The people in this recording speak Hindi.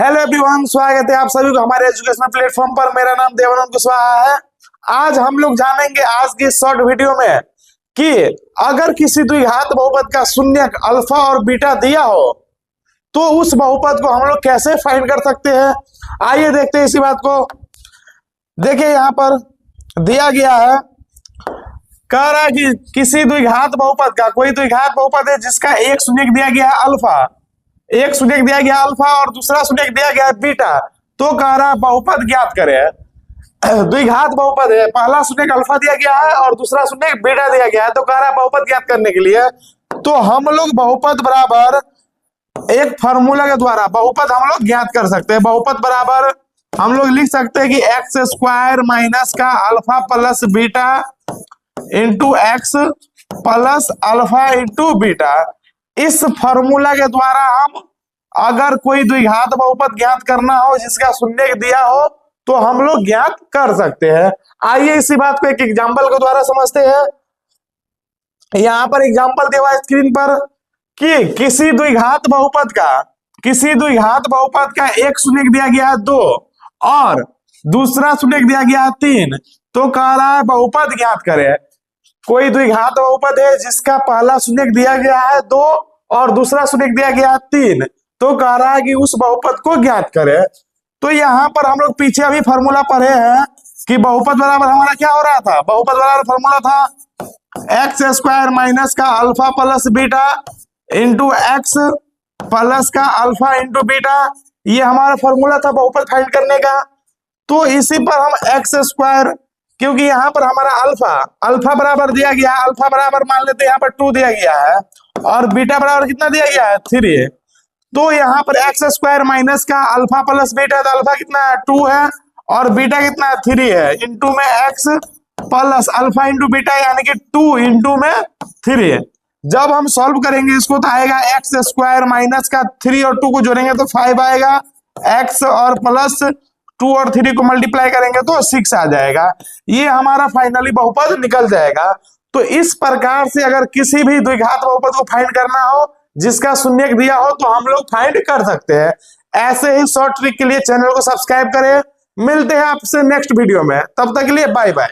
हेलो एवरीवन, स्वागत है आप सभी को हमारे एजुकेशनल प्लेटफॉर्म पर। मेरा नाम देवानंद कुशवाहा है। आज हम लोग जानेंगे आज की शॉर्ट वीडियो में कि अगर किसी द्विघात बहुपद का शून्यक अल्फा और बीटा दिया हो तो उस बहुपद को हम लोग कैसे फाइंड कर सकते हैं। आइए देखते हैं इसी बात को। देखिए यहाँ पर दिया गया है, कह रहा है कि किसी द्विघात बहुपद का, कोई द्विघात बहुपद है जिसका एक शून्यक दिया गया है अल्फा, एक शून्यक दिया गया अल्फा और दूसरा शून्यक दिया गया है बीटा, तो कह रहा है बहुपद ज्ञात करें। द्विघात बहुपद है, पहला शून्यक अल्फा दिया गया है और दूसरा शून्यक बीटा दिया गया है, तो कह रहा है बहुपद ज्ञात करने के लिए तो हम लोग बहुपद बराबर एक फार्मूला के द्वारा बहुपद हम लोग ज्ञात कर सकते हैं। बहुपद बराबर हम लोग लिख सकते हैं कि एक्स स्क्वायर माइनस का alpha plus beta into x plus alpha into beta. इस फॉर्मूला के द्वारा हम अगर कोई द्विघात बहुपद ज्ञात करना हो जिसका शून्यक दिया हो तो हम लोग ज्ञात कर सकते हैं। आइए इसी बात को एक एग्जांपल के द्वारा समझते हैं। यहाँ पर एग्जांपल दिया हुआ स्क्रीन पर कि किसी द्विघात बहुपद का एक शून्यक दिया गया है 2 और दूसरा शून्यक दिया गया है 3, तो कह रहा है बहुपद ज्ञात करें। कोई द्विघात बहुपद है जिसका पहला शून्यक दिया गया है 2 और दूसरा शून्यक दिया गया है 3, तो कह रहा है कि उस बहुपद को ज्ञात करें। तो यहाँ पर हम लोग पीछे अभी फॉर्मूला पढ़े हैं कि बहुपद बराबर हमारा क्या हो रहा था। बहुपद बराबर फॉर्मूला था एक्स स्क्वायर माइनस का alpha plus beta into x plus का अल्फा इंटू बीटा। ये हमारा फॉर्मूला था बहुपद फाइंड करने का। तो इसी पर हम एक्स स्क्वायर, क्योंकि यहाँ पर हमारा अल्फा बराबर दिया गया है, अल्फा बराबर मान लेते हैं यहाँ पर 2 दिया गया है और बीटा बराबर कितना दिया गया है 3। तो यहाँ पर एक्स स्क्वायर माइनस का अल्फा प्लस बीटा, तो अल्फा कितना है 2 है और बीटा कितना है 3 है, इंटू में x plus alpha into beta यानी कि 2 इंटू में 3। जब हम सॉल्व करेंगे इसको तो आएगा एक्स स्क्वायर माइनस का 3 और 2 को जोड़ेंगे तो 5 आएगा, एक्स और प्लस 2 और 3 को मल्टीप्लाई करेंगे तो 6 आ जाएगा। ये हमारा फाइनली बहुपद निकल जाएगा। तो इस प्रकार से अगर किसी भी द्विघात बहुपद को फाइंड करना हो जिसका शून्यक दिया हो तो हम लोग फाइंड कर सकते हैं। ऐसे ही शॉर्ट ट्रिक के लिए चैनल को सब्सक्राइब करें। मिलते हैं आपसे नेक्स्ट वीडियो में, तब तक के लिए बाय बाय।